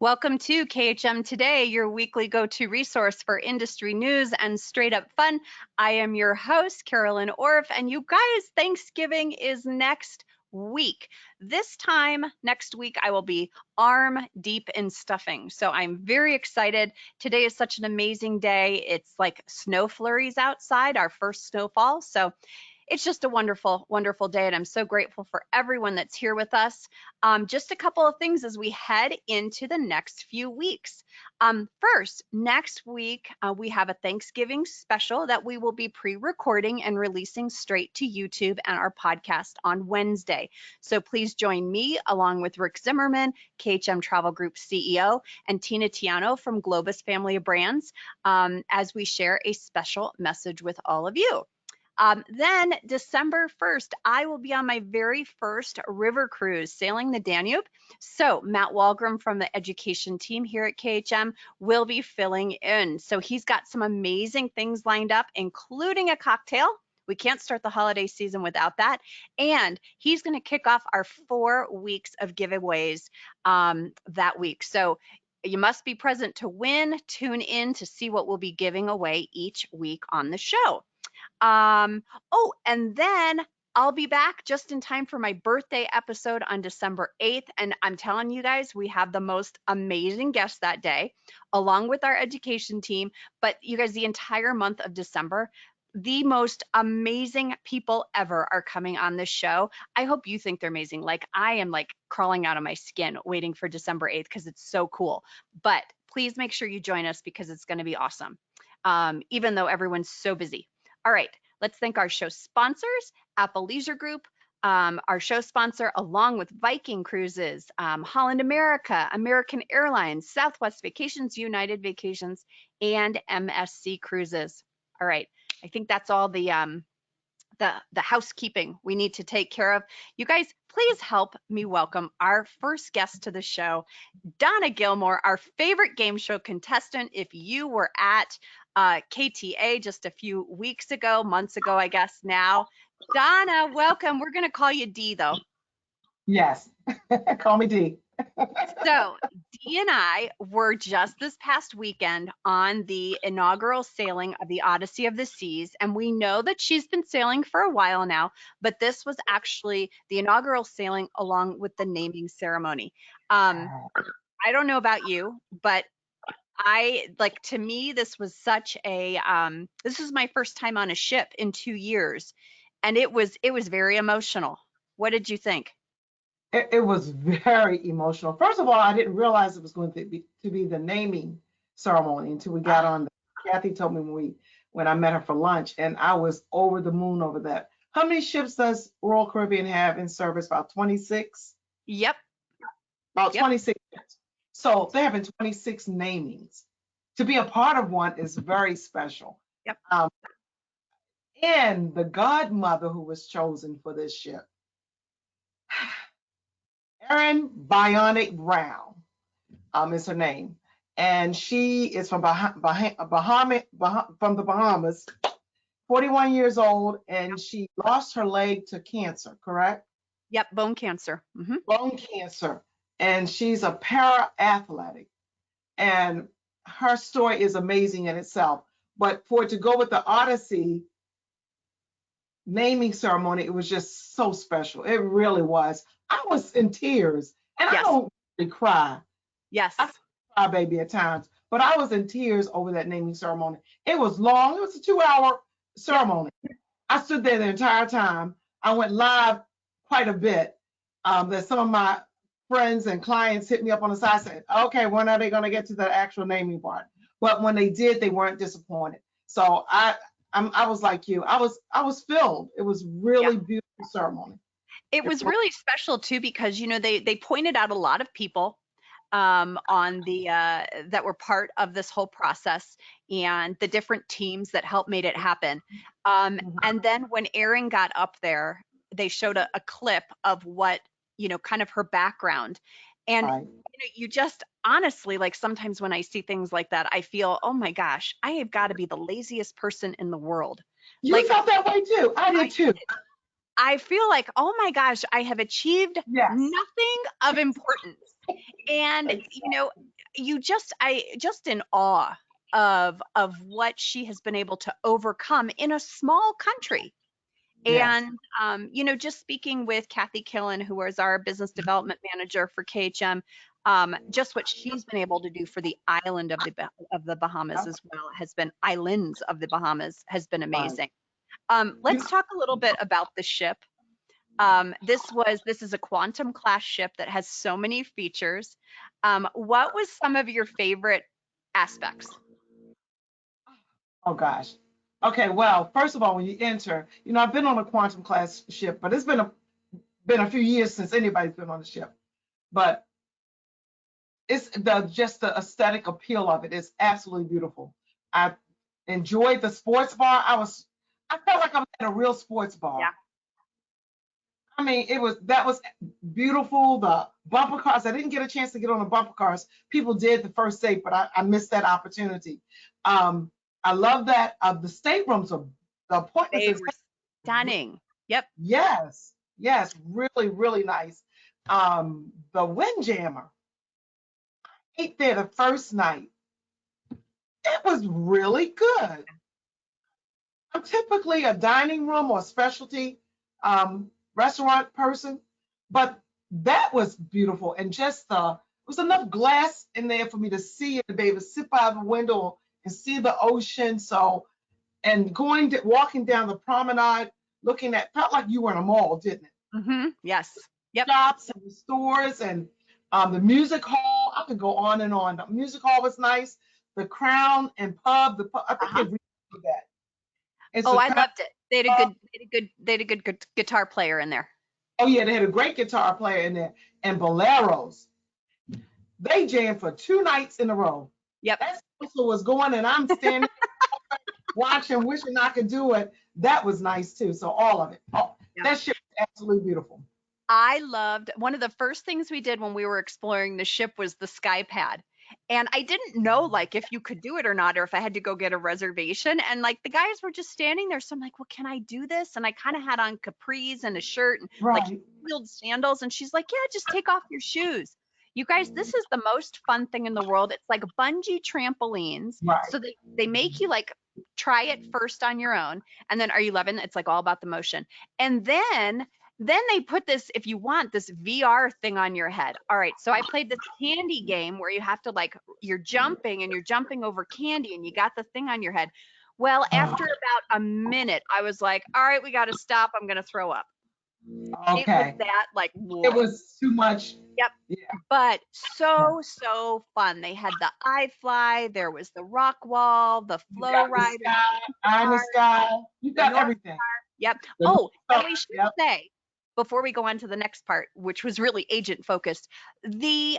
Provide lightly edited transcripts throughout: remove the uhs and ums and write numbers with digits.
Welcome to KHM Today, your weekly go-to resource for industry news and straight up fun. I am your host, Carolyn Orff, and you guys, Thanksgiving is next week. This time next week, I will be arm deep in stuffing. So I'm very excited. Today is such an amazing day. It's like snow flurries outside, our first snowfall. So it's just a wonderful, wonderful day, and I'm so grateful for everyone that's here with us. Just a couple of things as we head into the next few weeks. First, next week, we have a Thanksgiving special that we will be pre-recording and releasing straight to YouTube and our podcast on Wednesday. So please join me along with Rick Zimmerman, KHM Travel Group CEO, and Tina Tiano from Globus Family of Brands as we share a special message with all of you. Then December 1st, I will be on my very first river cruise sailing the Danube. So Matt Walgram from the education team here at KHM will be filling in. So he's got some amazing things lined up, including a cocktail. We can't start the holiday season without that. And he's going to kick off our 4 weeks of giveaways that week. So you must be present to win. Tune in to see what we'll be giving away each week on the show. And then I'll be back just in time for my birthday episode on December 8th. And I'm telling you guys, we have the most amazing guests that day, along with our education team. But you guys, the entire month of December, the most amazing people ever are coming on this show. I hope you think they're amazing. Like I am like crawling out of my skin waiting for December 8th because it's so cool. But please make sure you join us because it's going to be awesome, even though everyone's so busy. All right, let's thank our show sponsors, Apple Leisure Group, our show sponsor, along with Viking Cruises, Holland America, American Airlines, Southwest Vacations, United Vacations, and MSC Cruises. All right, I think that's all the housekeeping we need to take care of. You guys, please help me welcome our first guest to the show, Donna Gilmore, our favorite game show contestant. If you were at KTA just a few weeks ago, months ago, I guess now. Donna, welcome. We're going to call you D, though. Yes, call me D. So Dee and I were just this past weekend on the inaugural sailing of the Odyssey of the Seas, and we know that she's been sailing for a while now, but this was actually the inaugural sailing along with the naming ceremony. I don't know about you, but to me, this was such a, this was my first time on a ship in 2 years, and it was very emotional. What did you think? It was very emotional. First of all, I didn't realize it was going to be the naming ceremony until we got on. Kathy told me when I met her for lunch, and I was over the moon over that. How many ships does Royal Caribbean have in service? About 26? Yep. About 26 ships. So they're having 26 namings. To be a part of one is very special. Yep. And the godmother who was chosen for this ship, Erin Bionic Brown, is her name, and she is from from the Bahamas, 41 years old, and she lost her leg to cancer, correct? Yep, bone cancer. Mm-hmm. Bone cancer, and she's a para-athletic, and her story is amazing in itself. But for it to go with the Odyssey naming ceremony, it was just so special. It really was. I was in tears, and Yes. I don't really cry. Yes. I cry baby at times, but I was in tears over that naming ceremony. It was long. It was a 2-hour ceremony. I stood there the entire time. I went live quite a bit. That some of my friends and clients hit me up on the side saying, okay, when are they going to get to the actual naming part? But when they did, they weren't disappointed. So I was like you. I was filled. It was really beautiful ceremony. It was really special too because they pointed out a lot of people on the that were part of this whole process and the different teams that helped made it happen. And then when Erin got up there, they showed a clip of what kind of her background. And you just honestly, like sometimes when I see things like that, I feel, oh my gosh, I have got to be the laziest person in the world. You felt that way too. I did too. I feel like, oh my gosh, I have achieved Yes. nothing of importance. And you just in awe of what she has been able to overcome in a small country. Yes. And just speaking with Kathy Killen, who is our business development manager for KHM, just what she's been able to do for the island of the Bahamas as well has been islands of the Bahamas has been Right. amazing. You Let's talk a little bit about the ship. This is a quantum class ship that has so many features. What was some of your favorite aspects? Oh gosh. Okay, well, first of all, when you enter, I've been on a quantum class ship, but it's been a few years since anybody's been on the ship. But it's the aesthetic appeal of it is absolutely beautiful. I enjoyed the sports bar. I felt like I was at a real sports bar. Yeah. I mean, that was beautiful. The bumper cars, I didn't get a chance to get on the bumper cars. People did the first day, but I missed that opportunity. I love that. The staterooms are the appointments. They were stunning. Yep. Yes, yes, really, really nice. The Windjammer, ate there the first night. It was really good. I'm typically a dining room or specialty restaurant person, but that was beautiful. And just was enough glass in there for me to see and be able to sit by the window and see the ocean. So, and walking down the promenade, felt like you were in a mall, didn't it? Yes. Yep. Shops and stores and the music hall. I could go on and on. The music hall was nice. The Crown and Pub, I think they redid that. It's Oh, a I Crown loved it. They had a good guitar player in there. Oh yeah, they had a great guitar player in there and boleros. They jammed for 2 nights in a row. Yep. That salsa was going, and I'm standing watching, wishing I could do it. That was nice too. So all of it. Oh, Yep. that ship was absolutely beautiful. I loved one of the first things we did when we were exploring the ship was the sky pad. And I didn't know like if you could do it or not, or if I had to go get a reservation. And like the guys were just standing there. So I'm like, well, can I do this? And I kind of had on capris and a shirt and like Right. heeled sandals. And she's like, yeah, just take off your shoes. You guys, this is the most fun thing in the world. It's like bungee trampolines. Right. So they make you like try it first on your own. And then are you loving it? It's like all about the motion. And then they put this, if you want, this VR thing on your head. All right, so I played this candy game where you have to like, you're jumping over candy and you got the thing on your head. Well, after about a minute, I was like, all right, we got to stop. I'm going to throw up. It was Okay. that like, It was too much. yep. Yeah. But so fun. They had the iFly, there was the rock wall, the You flow got the rider. sky, eye in the sky. You got North everything. Yep. The Oh, and North we should Star, yep. say, before we go on to the next part, which was really agent focused, the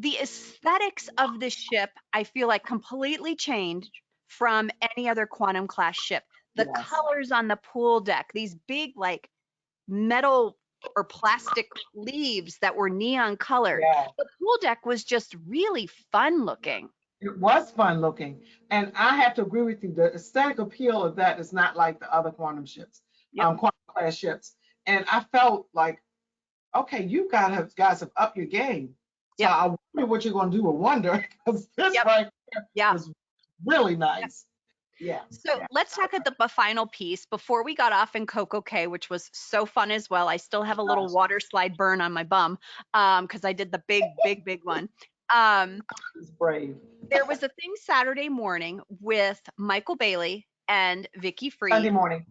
aesthetics of the ship, I feel like completely changed from any other quantum class ship. The Yes. colors on the pool deck, these big like metal or plastic leaves that were neon colored. Yeah. The pool deck was just really fun looking. It was fun looking. And I have to agree with you. The aesthetic appeal of that is not like the other quantum ships, Yep. quantum class ships. And I felt like, okay, you guys have upped your game. So Yep. I wonder what you're going to do with Wonder, because this Yep. right here Yeah. was really nice. Yeah. So let's talk at the final piece before we got off in Coco Cay, which was so fun as well. I still have a little water slide burn on my bum because I did the big one. It's brave. There was a thing Saturday morning with Michael Bailey and Vicky Freed, Sunday morning.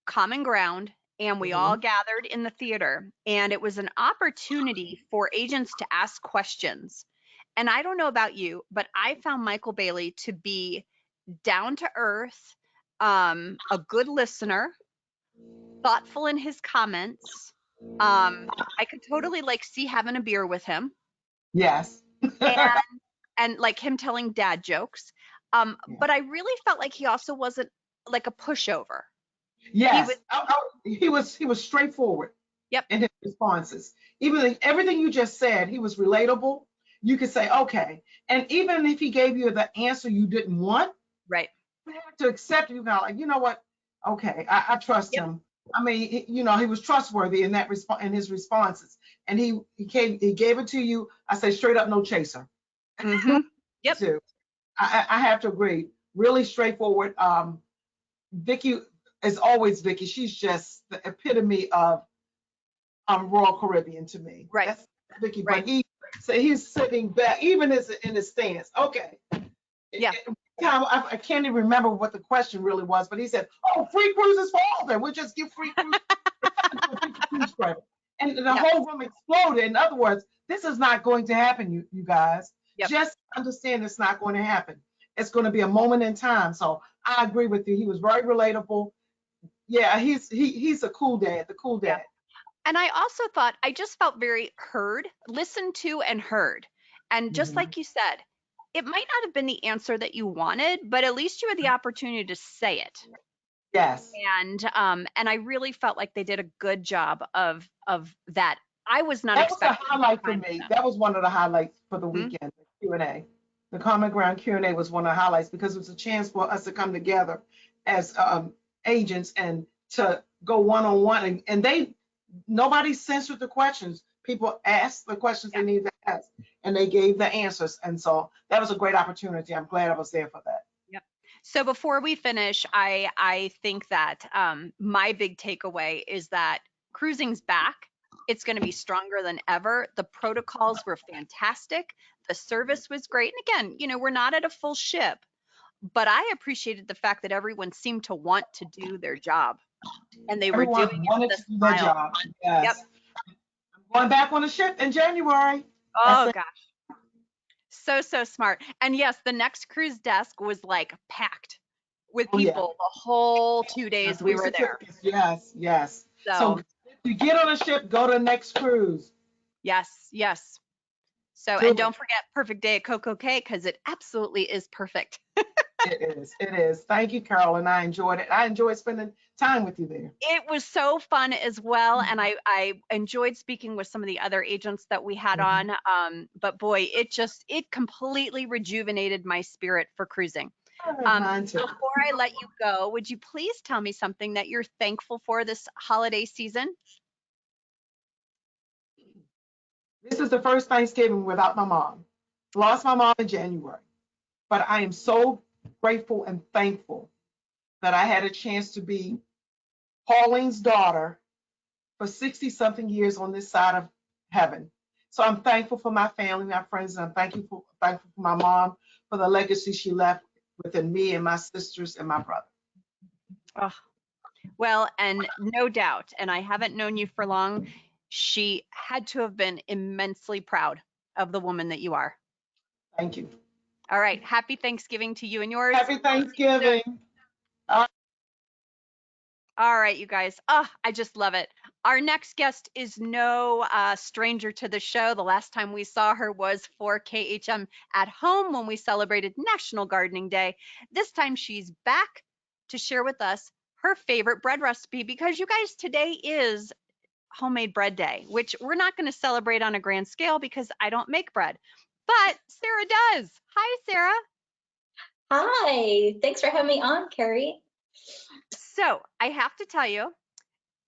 Common Ground, and we all gathered in the theater. And it was an opportunity for agents to ask questions. And I don't know about you, but I found Michael Bailey to be down to earth, a good listener, thoughtful in his comments. I could totally like see having a beer with him. Yes. and like him telling dad jokes. But I really felt like he also wasn't like a pushover. Yes. He was straightforward. Yep. In his responses. Even everything you just said, he was relatable. You could say, okay. And even if he gave you the answer you didn't want, right, you have to accept it. You know, like, you know what? Okay, I trust him. I mean, he was trustworthy in that in his responses, and he gave it to you. I say straight up, no chaser. Mm-hmm. Yep. Too. I have to agree. Really straightforward. Vicky is always Vicky. She's just the epitome of Royal Caribbean to me. Right. That's Vicky. Right. But he's sitting back, even in his stance. Okay. Yeah. I can't even remember what the question really was, but he said, "Oh, free cruises for all of them. We'll just give free cruise credit." And the whole room exploded. In other words, this is not going to happen, you guys. Yep. Just understand it's not going to happen. It's going to be a moment in time. So I agree with you. He was very relatable. Yeah, he's a cool dad, the cool dad. Yeah. And I also thought I just felt very heard, listened to and heard. And just like you said, it might not have been the answer that you wanted, but at least you had the opportunity to say it. Yes. And I really felt like they did a good job of that. I was not expecting. That was a highlight for me. That was one of the highlights for the weekend, the Q&A. The Common Ground Q&A was one of the highlights because it was a chance for us to come together as agents and to go one-on-one. And nobody censored the questions. People asked the questions they needed to ask, and they gave the answers. And so that was a great opportunity. I'm glad I was there for that. Yep. So before we finish, I think that my big takeaway is that cruising's back. It's going to be stronger than ever. The protocols were fantastic. The service was great. And again, we're not at a full ship, but I appreciated the fact that everyone seemed to want to do their job, and they were doing it with a smile. Job. Yes. Yep. I'm going back on the ship in January. Oh gosh. So smart. And yes, the next cruise desk was like packed with people the whole 2 days we were there. Yes. So if you get on a ship, go to the next cruise. Yes. So, and don't forget Perfect Day at Coco Cay, because it absolutely is perfect. It is. Thank you, Carolyn. I enjoyed it. I enjoyed spending time with you there. It was so fun as well. And I enjoyed speaking with some of the other agents that we had on. But boy, it completely rejuvenated my spirit for cruising. Before I let you go, would you please tell me something that you're thankful for this holiday season? This is the first Thanksgiving without my mom. Lost my mom in January. But I am so grateful and thankful that I had a chance to be Pauline's daughter for 60-something years on this side of heaven. So I'm thankful for my family, my friends, and I'm thankful for my mom for the legacy she left within me and my sisters and my brother. Oh, well, and no doubt, and I haven't known you for long, she had to have been immensely proud of the woman that you are. Thank you. All right. Happy Thanksgiving to you and yours. Happy Thanksgiving. All right, you guys. Oh, I just love it. Our next guest is no stranger to the show. The last time we saw her was for KHM at Home when we celebrated National Gardening Day. This time she's back to share with us her favorite bread recipe, because you guys, today is Homemade Bread Day, which we're not going to celebrate on a grand scale because I don't make bread, but Sara does. Hi, Sara. Hi, thanks for having me on, Carrie. So I have to tell you,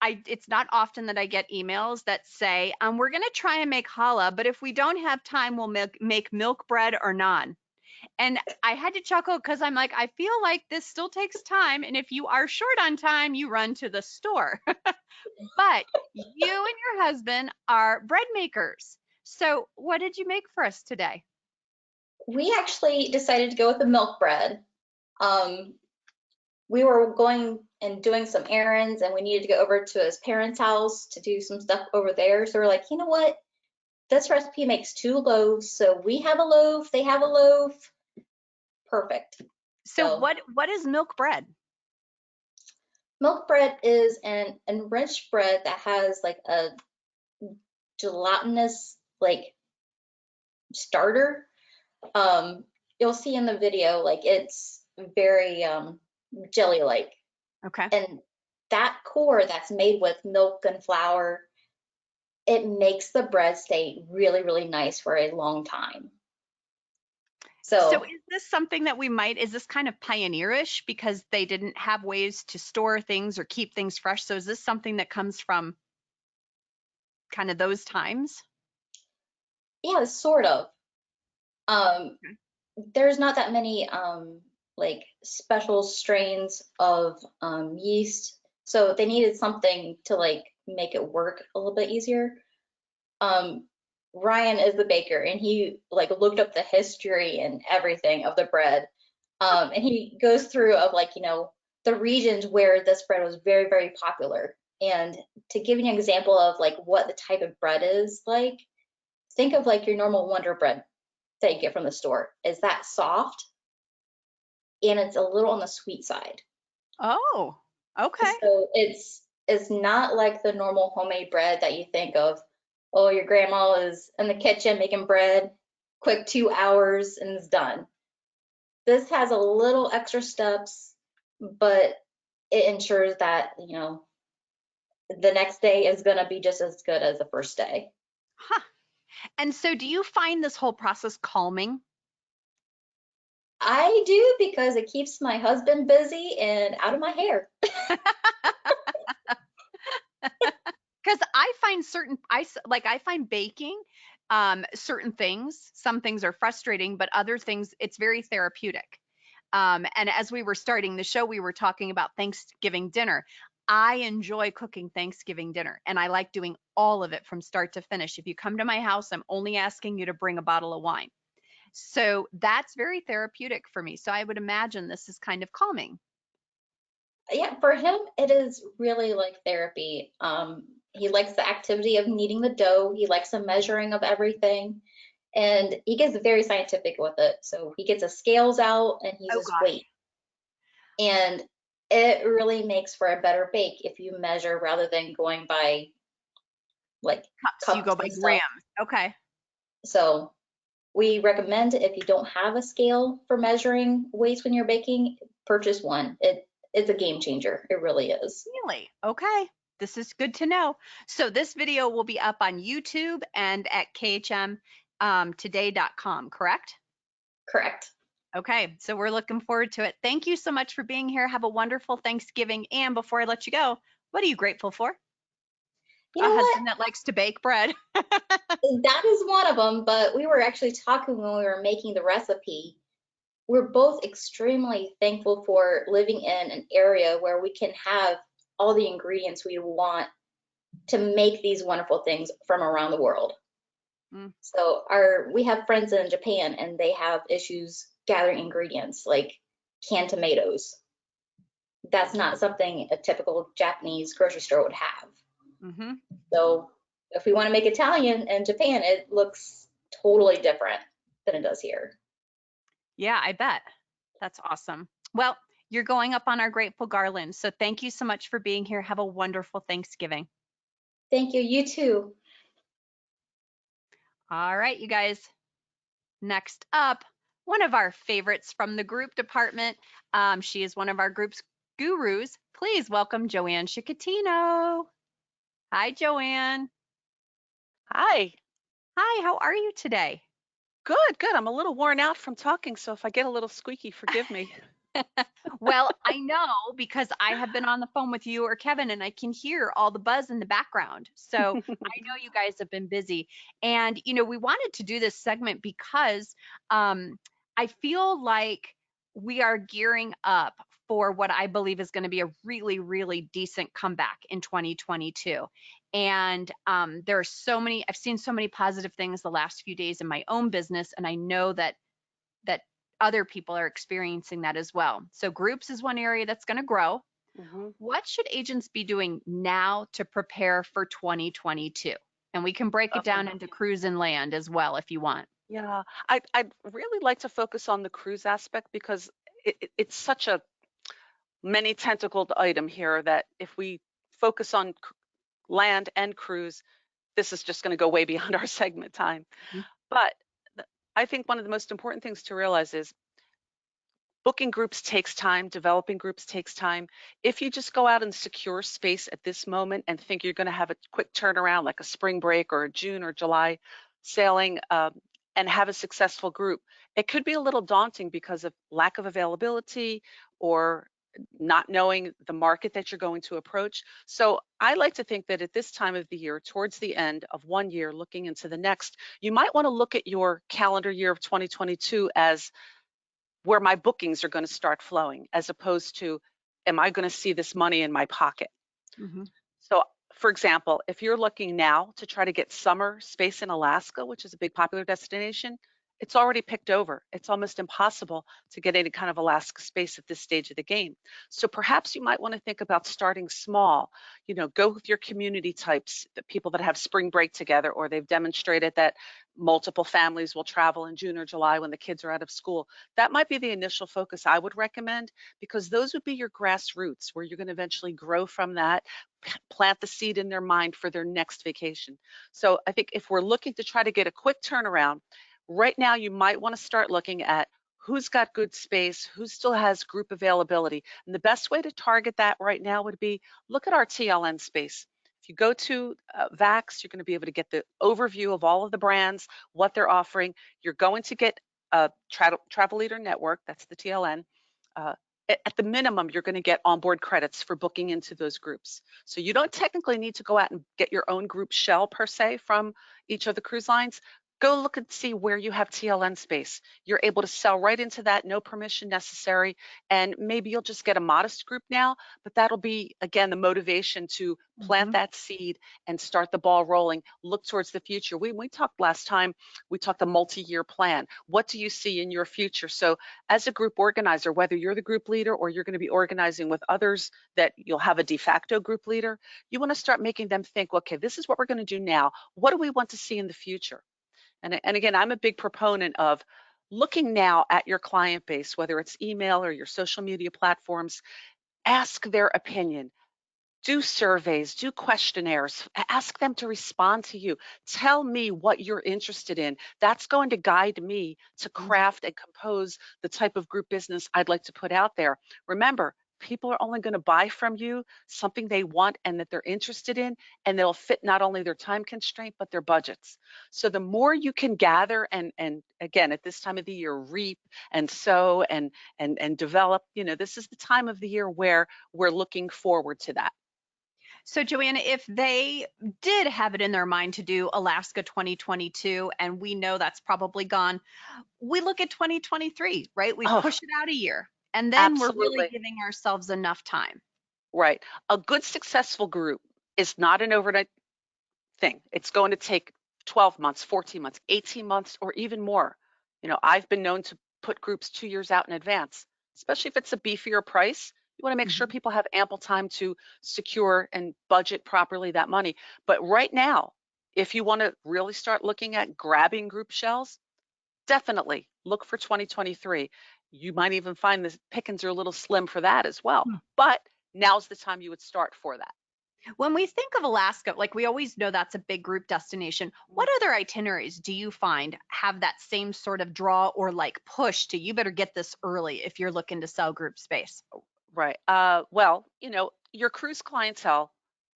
it's not often that I get emails that say, we're going to try and make challah, but if we don't have time, we'll make milk bread or naan. And I had to chuckle because I'm like, I feel like this still takes time. And if you are short on time, you run to the store. But you and your husband are bread makers. So what did you make for us today? We actually decided to go with the milk bread. We were going and doing some errands, and we needed to go over to his parents' house to do some stuff over there. So we're like, you know what? This recipe makes 2 loaves. So we have a loaf, they have a loaf. Perfect. So what is milk bread? Milk bread is an enriched bread that has like a gelatinous like starter. You'll see in the video, like it's very jelly-like. Okay. And that core that's made with milk and flour, it makes the bread stay really, really nice for a long time. So is this something that is this kind of pioneerish because they didn't have ways to store things or keep things fresh? So is this something that comes from kind of those times? Yeah, sort of. Okay. There's not that many like special strains of yeast, so they needed something to like make it work a little bit easier. Ryan is the baker, and he like looked up the history and everything of the bread, and he goes through of like, you know, the regions where this bread was very, very popular. And to give you an example of like what the type of bread is like, think of like your normal Wonder Bread that you get from the store. Is that soft? And it's a little on the sweet side. Oh, okay. So it's not like the normal homemade bread that you think of. Oh, your grandma is in the kitchen making bread, quick 2 hours and it's done. This has a little extra steps, but it ensures that, you know, the next day is going to be just as good as the first day. Huh. And so do you find this whole process calming? I do, because it keeps my husband busy and out of my hair. Because I find I find baking, certain things, some things are frustrating, but other things, it's very therapeutic. And as we were starting the show, we were talking about Thanksgiving dinner. I enjoy cooking Thanksgiving dinner, and I like doing all of it from start to finish. If you come to my house, I'm only asking you to bring a bottle of wine. So that's very therapeutic for me. So I would imagine this is kind of calming. Yeah, for him, it is really like therapy. He likes the activity of kneading the dough. He likes the measuring of everything, and he gets very scientific with it. So he gets his scales out and he Oh uses gosh. weight, and it really makes for a better bake if you measure rather than going by like Cups, you cups go by and stuff. grams. Okay. So we recommend, if you don't have a scale for measuring weights when you're baking, purchase one. It's a game changer. It really is. Really? Okay. This is good to know. So this video will be up on YouTube and at KHM today.com, correct? Correct. Okay, so we're looking forward to it. Thank you so much for being here. Have a wonderful Thanksgiving. And before I let you go, what are you grateful for? You A know what? husband that likes to bake bread. That is one of them, but we were actually talking when we were making the recipe. We're both extremely thankful for living in an area where we can have all the ingredients we want to make these wonderful things from around the world. Mm, So we have friends in Japan, and they have issues gathering ingredients like canned tomatoes. That's not something a typical Japanese grocery store would have. hmm So if we want to make Italian in Japan, it looks totally different than it does here. Yeah, I bet. That's awesome. Well, you're going up on our grateful garland. So thank you so much for being here. Have a wonderful Thanksgiving. Thank you. You too. All right, you guys. Next up, one of our favorites from the group department. She is one of our group's gurus. Please welcome Joanne Shikatino. Hi, Joanne. Hi. Hi, how are you today? Good, good. I'm a little worn out from talking, so if I get a little squeaky, forgive me. Well, I know because I have been on the phone with you or Kevin and I can hear all the buzz in the background. So I know you guys have been busy. And, we wanted to do this segment because I feel like we are gearing up for what I believe is going to be a really, really decent comeback in 2022. And there are I've seen so many positive things the last few days in my own business. And I know that other people are experiencing that as well. So groups is one area that's going to grow. hmm What should agents be doing now to prepare for 2022? And we can break it down Okay. into cruise and land as well if you want. Yeah, I'd really like to focus on the cruise aspect because it's such a many tentacled item here that if we focus on land and cruise, this is just going to go way beyond our segment time. Mhm. But I think one of the most important things to realize is booking groups takes time, developing groups takes time. If you just go out and secure space at this moment and think you're going to have a quick turnaround like a spring break or a June or July sailing, and have a successful group. It could be a little daunting because of lack of availability or not knowing the market that you're going to approach. So I like to think that at this time of the year, towards the end of one year, looking into the next, you might want to look at your calendar year of 2022 as where my bookings are going to start flowing, as opposed to, am I going to see this money in my pocket? Mhm. So for example, if you're looking now to try to get summer space in Alaska, which is a big popular destination, it's already picked over. It's almost impossible to get any kind of Alaska space at this stage of the game. So perhaps you might want to think about starting small, go with your community types, the people that have spring break together, or they've demonstrated that multiple families will travel in June or July when the kids are out of school. That might be the initial focus I would recommend, because those would be your grassroots where you're going to eventually grow from that, plant the seed in their mind for their next vacation. So I think if we're looking to try to get a quick turnaround, right now you might want to start looking at who's got good space, who still has group availability. And the best way to target that right now would be, look at our TLN space. If you go to VAX, you're going to be able to get the overview of all of the brands, what they're offering. You're going to get a Travel Leader Network, that's the TLN. At the minimum, you're going to get onboard credits for booking into those groups. So you don't technically need to go out and get your own group shell per se from each of the cruise lines. Go look and see where you have TLN space. You're able to sell right into that, no permission necessary, and maybe you'll just get a modest group now, but that'll be, again, the motivation to plant that seed and start the ball rolling, look towards the future. We talked last time, we talked a multi-year plan. What do you see in your future? So as a group organizer, whether you're the group leader or you're going to be organizing with others that you'll have a de facto group leader, you want to start making them think, okay, this is what we're going to do now. What do we want to see in the future? And again, I'm a big proponent of looking now at your client base, whether it's email or your social media platforms. Ask their opinion. Do surveys, do questionnaires, ask them to respond to you. Tell me what you're interested in. That's going to guide me to craft and compose the type of group business I'd like to put out there. Remember, people are only going to buy from you something they want and that they're interested in, and they'll fit not only their time constraint, but their budgets. So the more you can gather and again, at this time of the year, reap and sow and develop, this is the time of the year where we're looking forward to that. So Joanna, if they did have it in their mind to do Alaska 2022, and we know that's probably gone, we look at 2023, right? We push it out a year, and then we're really Absolutely. giving ourselves enough time. Right. A good successful group is not an overnight thing. It's going to take 12 months, 14 months, 18 months, or even more. I've been known to put groups 2 years out in advance, especially if it's a beefier price. You want to make sure people have ample time to secure and budget properly that money. But right now, if you want to really start looking at grabbing group shells, definitely look for 2023. You might even find the pickings are a little slim for that as well. But now's the time you would start for that. When we think of Alaska, like we always know that's a big group destination. What other itineraries do you find have that same sort of draw or like push to, you better get this early if you're looking to sell group space? Right. Well, your cruise clientele,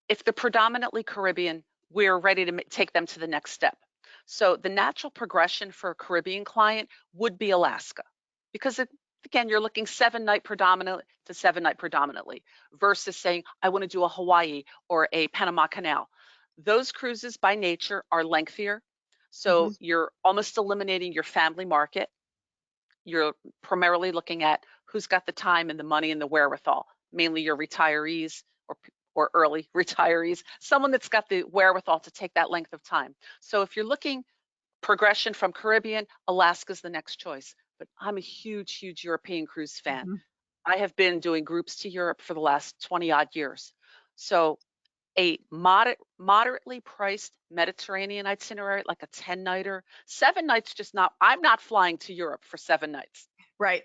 if they're predominantly Caribbean, we're ready to take them to the next step. So the natural progression for a Caribbean client would be Alaska, because again, you're looking 7-night predominantly versus saying, I want to do a Hawaii or a Panama Canal. Those cruises by nature are lengthier. So you're almost eliminating your family market. You're primarily looking at who's got the time and the money and the wherewithal, mainly your retirees or early retirees, someone that's got the wherewithal to take that length of time. So if you're looking progression from Caribbean, Alaska's the next choice. But I'm a huge, huge European cruise fan. I have been doing groups to Europe for the last 20 odd years. So a moderately priced Mediterranean itinerary, like a 10-nighter, 7 nights, I'm not flying to Europe for 7 nights. Right.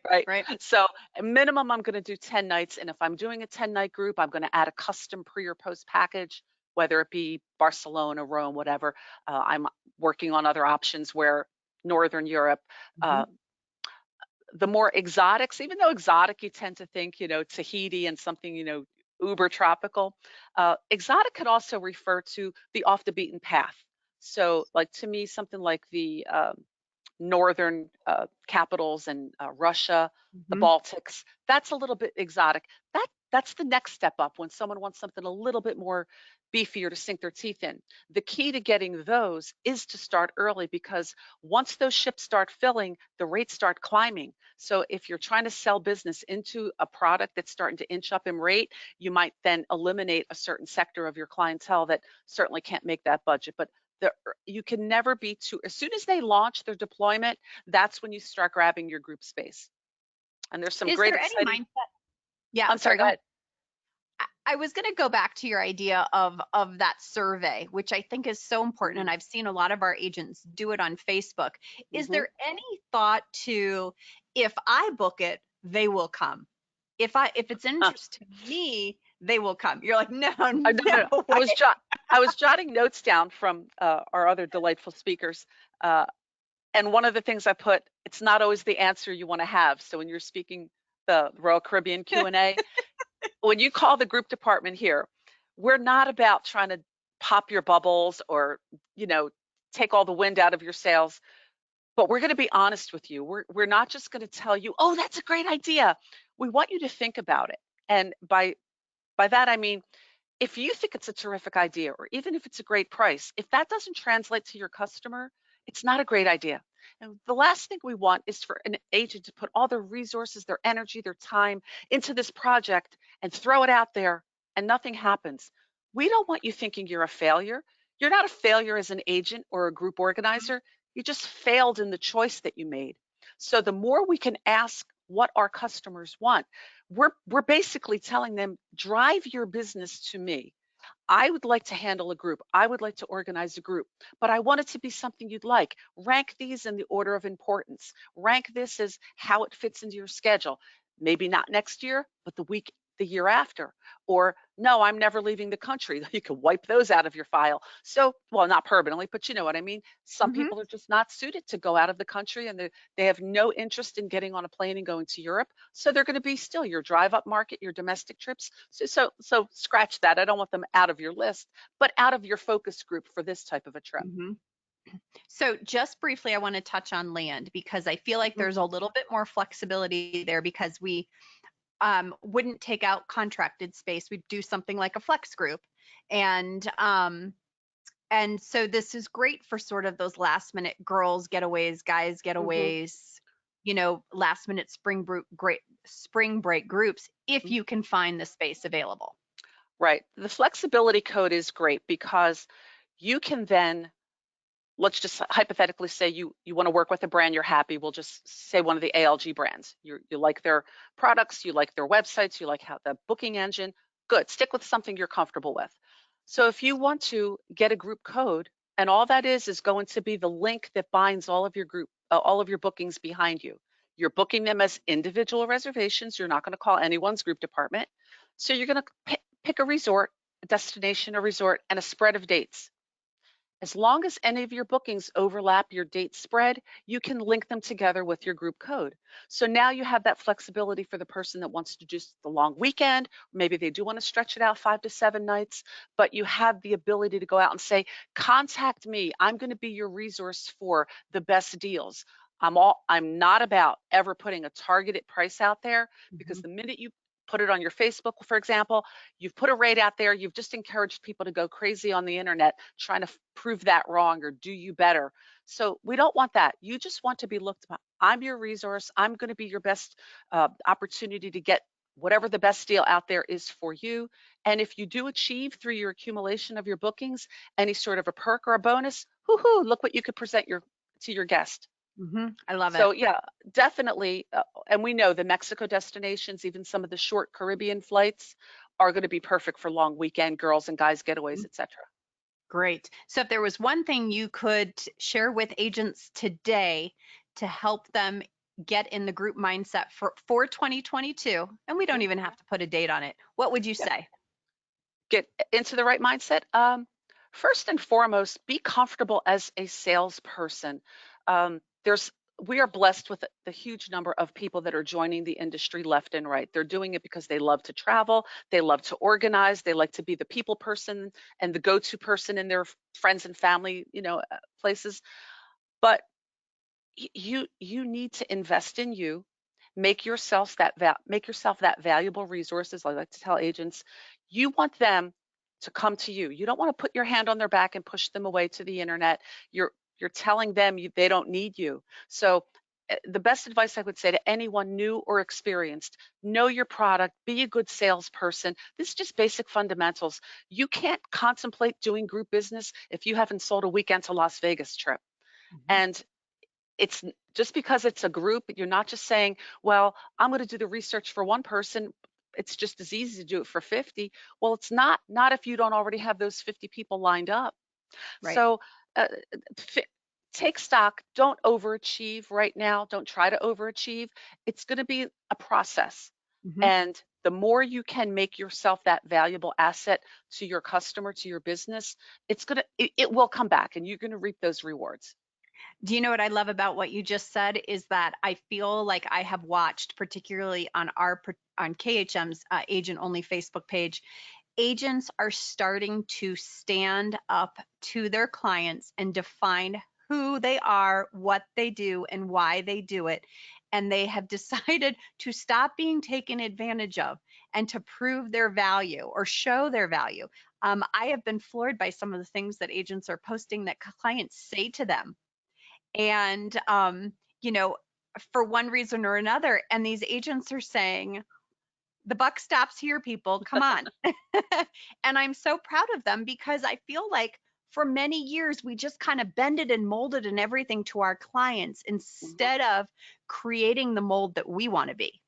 So a minimum, I'm going to do 10 nights. And if I'm doing a 10-night group, I'm going to add a custom pre or post package, whether it be Barcelona, Rome, whatever. I'm working on other options where Northern Europe, the more exotics, even though exotic, you tend to think, Tahiti and something, uber tropical. Exotic could also refer to the off the beaten path. So like to me, something like the northern capitals and Russia, the Mhm. Baltics. That's a little bit exotic. That's the next step up when someone wants something a little bit more beefier to sink their teeth in. The key to getting those is to start early, because once those ships start filling, the rates start climbing. So if you're trying to sell business into a product that's starting to inch up in rate, you might then eliminate a certain sector of your clientele that certainly can't make that budget. But you can never be too, as soon as they launch their deployment, that's when you start grabbing your group space. And there's some Is great there any exciting, mindset? Yeah, I'm sorry, sorry, go go ahead. ahead. I was going to go back to your idea of that survey, which I think is so important, and I've seen a lot of our agents do it on Facebook. Is Mm-hmm. there any thought to, if I book it, they will come? If it's interest to me, they will come. You're like, no, No. no I way. was jotting notes down from our other delightful speakers. And one of the things I put, it's not always the answer you want to have. So when you're speaking the Royal Caribbean Q&A, when you call the group department here, we're not about trying to pop your bubbles or, take all the wind out of your sails, but we're going to be honest with you. We're not just going to tell you, oh, that's a great idea. We want you to think about it. And by that, I mean, if you think it's a terrific idea, or even if it's a great price, if that doesn't translate to your customer, it's not a great idea. And the last thing we want is for an agent to put all their resources, their energy, their time into this project and throw it out there and nothing happens. We don't want you thinking you're a failure. You're not a failure as an agent or a group organizer. You just failed in the choice that you made. So the more we can ask what our customers want, we're basically telling them, drive your business to me. I would like to handle a group. I would like to organize a group, but I want it to be something you'd like. Rank these in the order of importance. Rank this as how it fits into your schedule. Maybe not next year, but the year after. Or no, I'm never leaving the country. You can wipe those out of your file. So, well, not permanently, but you know what I mean? Some Mhm. people are just not suited to go out of the country, and they have no interest in getting on a plane and going to Europe. So they're going to be still your drive up market, your domestic trips. So scratch that. I don't want them out of your list, but out of your focus group for this type of a trip. Mhm. So just briefly, I want to touch on land, because I feel like Mhm. there's a little bit more flexibility there, because we wouldn't take out contracted space. We'd do something like a flex group. And so this is great for sort of those last minute girls getaways, guys Mhm. getaways, last minute spring break groups, if Mhm. you can find the space available. Right. The flexibility code is great because you can then, let's just hypothetically say you want to work with a brand you're happy. We'll just say one of the ALG brands. You like their products, you like their websites, you like how the booking engine. Good. Stick with something you're comfortable with. So if you want to get a group code, and all that is going to be the link that binds all of your bookings behind you. You're booking them as individual reservations. You're not going to call anyone's group department. So you're going to pick a resort, a destination, a resort, and a spread of dates. As long as any of your bookings overlap your date spread, you can link them together with your group code. So now you have that flexibility for the person that wants to do the long weekend. Maybe they do want to stretch it out 5 to 7 nights, but you have the ability to go out and say, contact me. I'm going to be your resource for the best deals. I'm not about ever putting a targeted price out there, because Mhm. the minute you put it on your Facebook, for example, you've put a rate out there, you've just encouraged people to go crazy on the internet trying to prove that wrong or do you better. So we don't want that. You just want to be looked at. I'm your resource. I'm going to be your best opportunity to get whatever the best deal out there is for you. And if you do achieve through your accumulation of your bookings any sort of a perk or a bonus, whoo-hoo, look what you could present to your guest. Mhm. I love it. So yeah, definitely. And we know the Mexico destinations, even some of the short Caribbean flights, are going to be perfect for long weekend girls and guys getaways, etc. Great. So if there was one thing you could share with agents today to help them get in the group mindset for 2022, and we don't even have to put a date on it, what would you Yeah, say? get into the right mindset. First and foremost, be comfortable as a salesperson. Um, there's we are blessed with the huge number of people that are joining the industry left and right. They're doing it because they love to travel, they love to organize, they like to be the people person and the go-to person in their friends and family, places. But you need to invest in you, make yourself that valuable resource. As I like to tell agents, you want them to come to you. You don't want to put your hand on their back and push them away to the internet. You're telling them they don't need you. So the best advice I would say to anyone new or experienced: know your product, be a good salesperson. This is just basic fundamentals. You can't contemplate doing group business if you haven't sold a weekend to Las Vegas trip. And it's just because it's a group, you're not just saying, well, I'm going to do the research for one person. It's just as easy to do it for 50. Well, it's not if you don't already have those 50 people lined up. Right. So take stock. Don't overachieve right now. Don't try to overachieve. It's going to be a process. And the more you can make yourself that valuable asset to your customer, to your business, it will come back, and you're going to reap those rewards. Do you know what I love about what you just said is that I feel like I have watched, particularly on KHM's agent only Facebook page, agents are starting to stand up to their clients and define who they are, what they do, and why they do it. And they have decided to stop being taken advantage of and to prove their value or show their value. I have been floored by some of the things that agents are posting that clients say to them. And, for one reason or another, and these agents are saying, the buck stops here, people, come on. And I'm so proud of them because I feel like for many years, we just kind of bended and molded and everything to our clients instead of creating the mold that we want to be.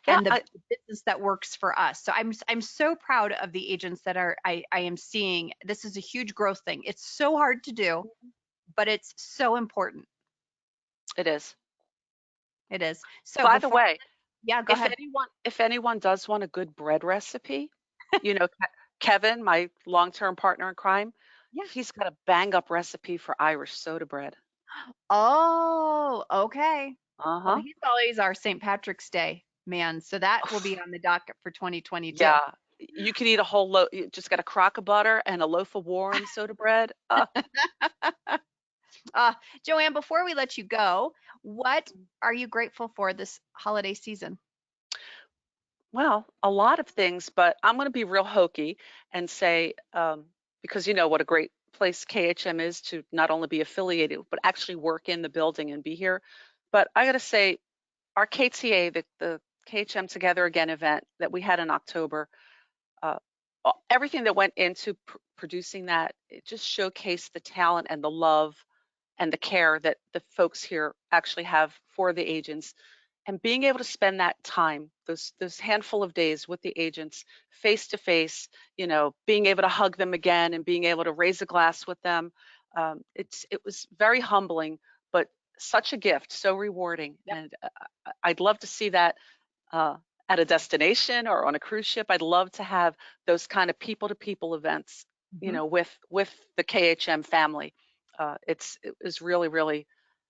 Yeah, and the business that works for us. So I'm so proud of the agents that I am seeing. This is a huge growth thing. It's so hard to do, but it's so important. it is. It is. So By the way, yeah, go ahead. if anyone does want a good bread recipe, Kevin, my long-term partner in crime, Yeah. he's got a bang-up recipe for Irish soda bread. Oh, okay. Well, Uh-huh. he's always our St. Patrick's Day man, so that will be on the docket for 2022. Yeah, you could eat a whole loaf. You just got a crock of butter and a loaf of warm soda bread. Joanne, before we let you go, what are you grateful for this holiday season? Well, a lot of things, but I'm going to be real hokey and say, because you know what a great place KHM is to not only be affiliated, but actually work in the building and be here. But I got to say, our KTA, the KHM Together Again event that we had in October, everything that went into producing that, it just showcased the talent and the love and the care that the folks here actually have for the agents. And being able to spend that time, those handful of days with the agents face to face, being able to hug them again and being able to raise a glass with them, it was very humbling, but such a gift, so rewarding. Yep. And I'd love to see that at a destination or on a cruise ship. I'd love to have those kind of people-to-people events, with the KHM family. It was really, really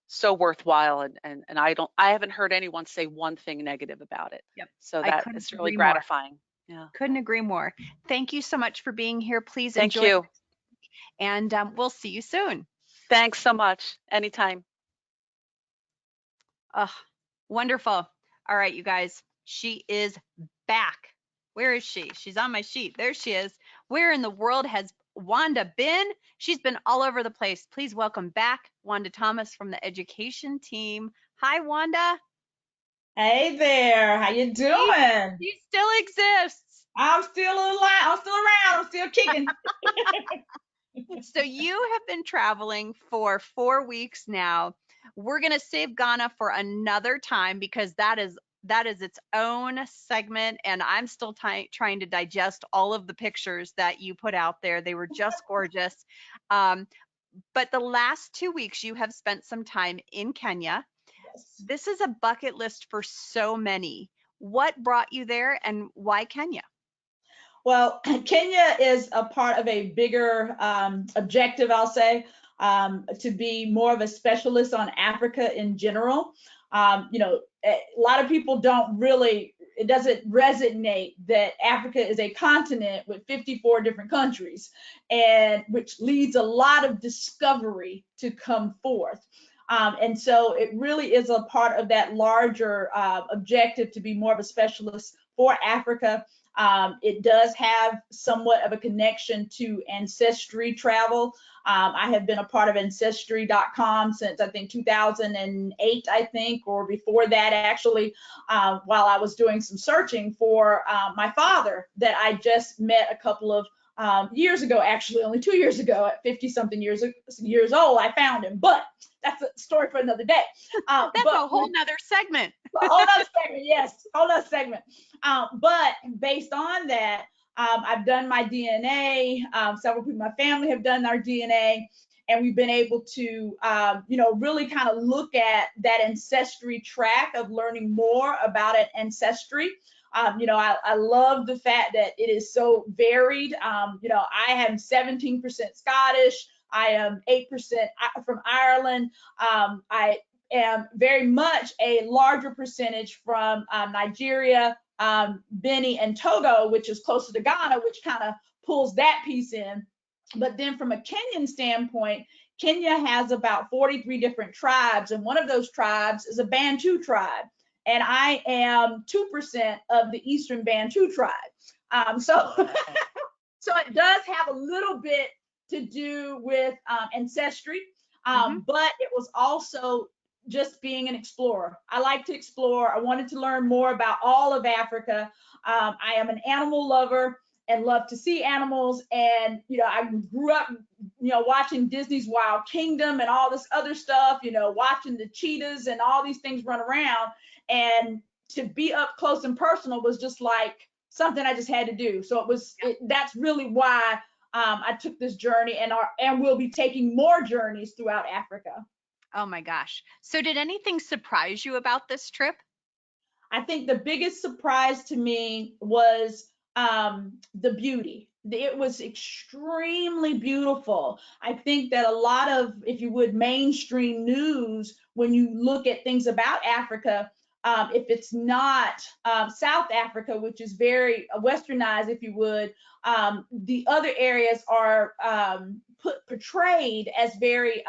so worthwhile, and I haven't heard anyone say one thing negative about it. Yep. So that is really gratifying. Yeah. Couldn't agree more. Thank you so much for being here. Please Thank enjoy. you. And we'll see you soon. Thanks so much. Anytime. Wonderful. All right, you guys, she is back. Where is she? She's on my sheet. There she is. Where in the world has Wanda been? She's been all over the place. Please welcome back Wanda Thomas from the education team. Hi, Wanda. Hey there. How you doing? She still exists. I'm still alive. I'm still around. I'm still kicking. So you have been traveling for 4 weeks now. We're going to save Ghana for another time because that is its own segment, and I'm still trying to digest all of the pictures that you put out there. They were just gorgeous. But the last 2 weeks you have spent some time in Kenya. Yes. This is a bucket list for so many. What brought you there and why Kenya? Well, Kenya is a part of a bigger objective, I'll say, to be more of a specialist on Africa in general. A lot of people it doesn't resonate that Africa is a continent with 54 different countries, and which leads a lot of discovery to come forth. And so it really is a part of that larger objective to be more of a specialist for Africa. It does have somewhat of a connection to ancestry travel. I have been a part of ancestry.com since I think 2008, I think, or before that actually, while I was doing some searching for my father that I just met a couple of years ago, actually only 2 years ago, at 50 something years old, I found him. But that's a story for another day. That's a whole nother segment. A whole nother segment, yes, whole nother segment. But based on that, I've done my DNA. Several people in my family have done their DNA, and we've been able to, really kind of look at that ancestry track of learning more about an ancestry. I love the fact that it is so varied. I am 17% Scottish. I am 8% from Ireland. I am very much a larger percentage from Nigeria, Benin, and Togo, which is closer to Ghana, which kind of pulls that piece in. But then from a Kenyan standpoint, Kenya has about 43 different tribes, and one of those tribes is a Bantu tribe. And I am 2% of the Eastern Bantu tribe. So it does have a little bit to do with ancestry, but it was also just being an explorer. I like to explore. I wanted to learn more about all of Africa. I am an animal lover and love to see animals. And, I grew up, watching Disney's Wild Kingdom and all this other stuff, watching the cheetahs and all these things run around. And to be up close and personal was just like something I just had to do. So that's really why I took this journey and will be taking more journeys throughout Africa. Oh my gosh. So did anything surprise you about this trip? I think the biggest surprise to me was the beauty. It was extremely beautiful. I think that a lot of, if you would, mainstream news, when you look at things about Africa, if it's not South Africa, which is very westernized, if you would, the other areas are portrayed as very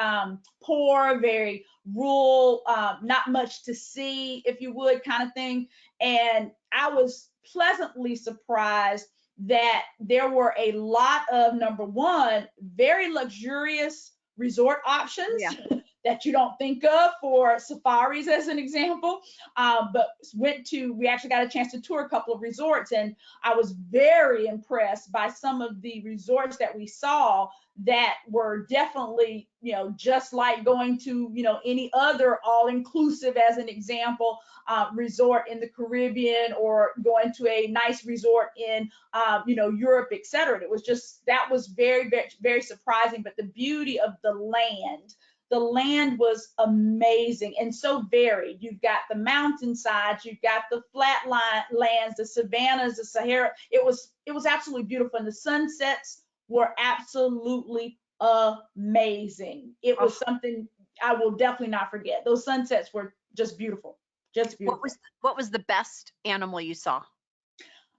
poor, very rural, not much to see, if you would, kind of thing. And I was pleasantly surprised that there were a lot of, number one, very luxurious resort options that you don't think of for safaris, as an example. But we actually got a chance to tour a couple of resorts, and I was very impressed by some of the resorts that we saw that were definitely, just like going to, any other all-inclusive, as an example, resort in the Caribbean, or going to a nice resort in, Europe, etc. That was very, very, very surprising. But the beauty of the land was amazing and so varied. You've got the mountainsides, you've got the flat lands, the savannas, the Sahara. It was absolutely beautiful, and the sunsets were absolutely amazing. It was something I will definitely not forget. Those sunsets were just beautiful, just beautiful. What was the best animal you saw?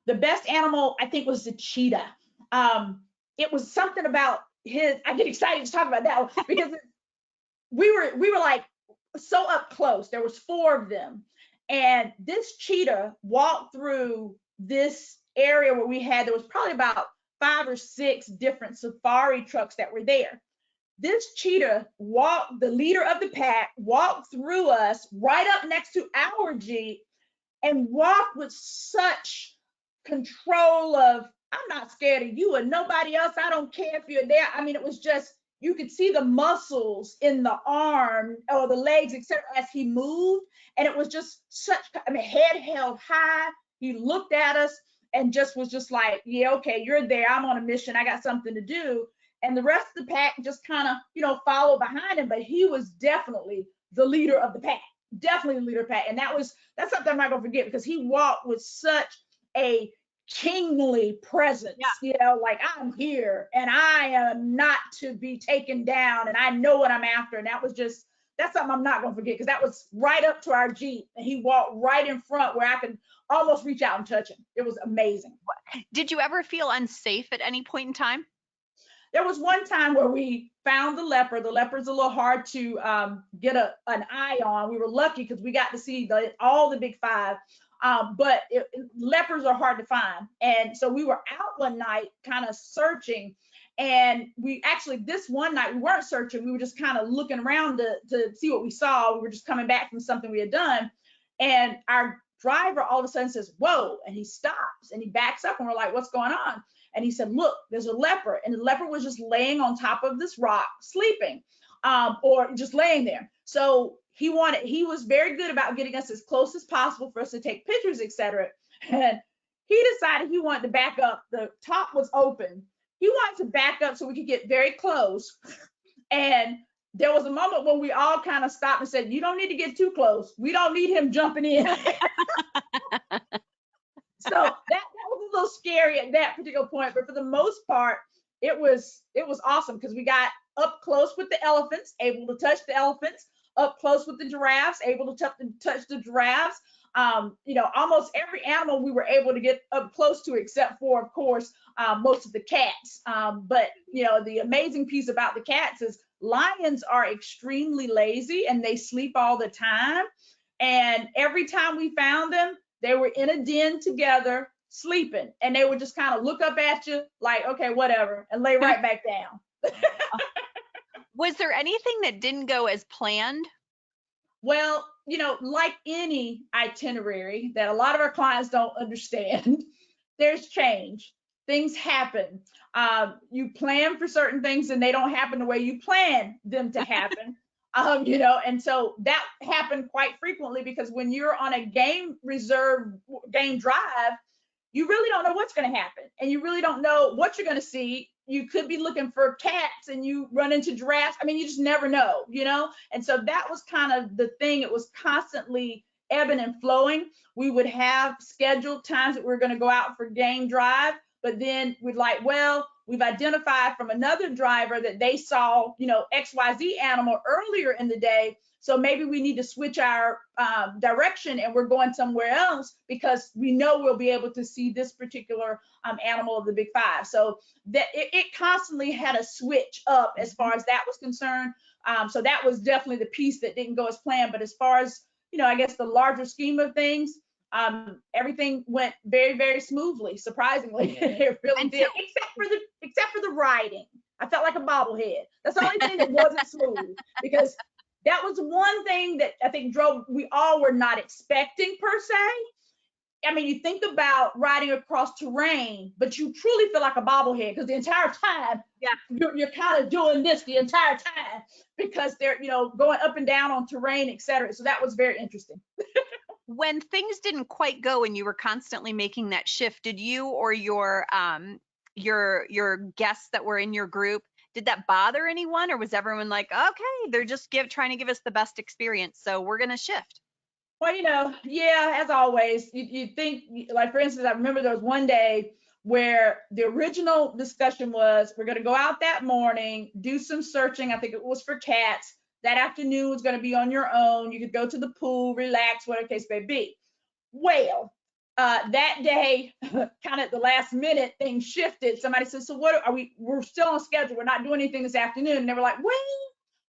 The best animal, I think, was the cheetah. It was something about I get excited to talk about that one, because we were like so up close. There was 4 of them, and this cheetah walked through this area where there was probably about 5 or 6 different safari trucks that were there. This cheetah the leader of the pack, walked through us right up next to our Jeep, and walked with such control of, I'm not scared of you or nobody else. I don't care if you're there. I mean, it was just, you could see the muscles in the arm or the legs, etc., as he moved. And it was just head held high. He looked at us and was just like, yeah, okay, you're there. I'm on a mission. I got something to do. And the rest of the pack just kind of, followed behind him. But he was definitely the leader of the pack, definitely the leader of the pack. And that's something I'm not going to forget, because he walked with such a kingly presence, like, I'm here and I am not to be taken down, and I know what I'm after. And that's something I'm not going to forget, because that was right up to our Jeep, and he walked right in front where I could almost reach out and touch him. It was amazing. Did you ever feel unsafe at any point in time? there was one time where we found the leopard. The leopard's a little hard to get an eye on. We were lucky because we got to see all the big five. But leopards are hard to find. And so we were out one night kind of searching. And we actually, this one night, we weren't searching. We were just kind of looking around to see what we saw. We were just coming back from something we had done. And our driver all of a sudden says, whoa, and he stops and he backs up and we're like, what's going on? And he said, look, there's a leopard. And the leopard was just laying on top of this rock, sleeping, or just laying there. So he was very good about getting us as close as possible for us to take pictures, etc. And he decided he wanted to back up. The top was open. He wanted to back up so we could get very close. And there was a moment when we all kind of stopped and said, you don't need to get too close. We don't need him jumping in. So that was a little scary at that particular point, but for the most part, it was awesome because we got up close with the elephants, able to touch the elephants, up close with the giraffes, able to touch the giraffes. Almost every animal we were able to get up close to, except for, of course, most of the cats. But the amazing piece about the cats is lions are extremely lazy and they sleep all the time. And every time we found them, they were in a den together sleeping, and they would just kind of look up at you like, okay, whatever, and lay right back down. Was there anything that didn't go as planned? Well, like any itinerary that a lot of our clients don't understand, there's change. Things happen. You plan for certain things and they don't happen the way you plan them to happen. And so that happened quite frequently because when you're on a game drive, you really don't know what's going to happen and you really don't know what you're going to see. You could be looking for cats and you run into giraffes. I mean, you just never know, And so that was kind of the thing. It was constantly ebbing and flowing. We would have scheduled times that we were going to go out for game drive, but then we'd like, well, we've identified from another driver that they saw, XYZ animal earlier in the day. So maybe we need to switch our direction and we're going somewhere else because we know we'll be able to see this particular animal of the big five. So that it constantly had a switch up as far as that was concerned. So that was definitely the piece that didn't go as planned. But as far as, I guess the larger scheme of things, everything went very, very smoothly, surprisingly. It really did, except for the riding. I felt like a bobblehead. That's the only thing that wasn't smooth, because that was one thing that I think we all were not expecting per se. I mean, you think about riding across terrain, but you truly feel like a bobblehead because the entire time, you're kind of doing this the entire time because they're, going up and down on terrain, etc. So that was very interesting. When things didn't quite go and you were constantly making that shift, did you or your guests that were in your group, did that bother anyone, or was everyone like, okay, they're just trying to give us the best experience, so we're going to shift? Well, as always, you think, like, for instance, I remember there was one day where the original discussion was, we're going to go out that morning, do some searching. I think it was for cats. That afternoon was going to be on your own. You could go to the pool, relax, whatever the case may be. Well, that day, kind of at the last minute, things shifted. Somebody said, so what we're still on schedule. We're not doing anything this afternoon. And they were like, wait,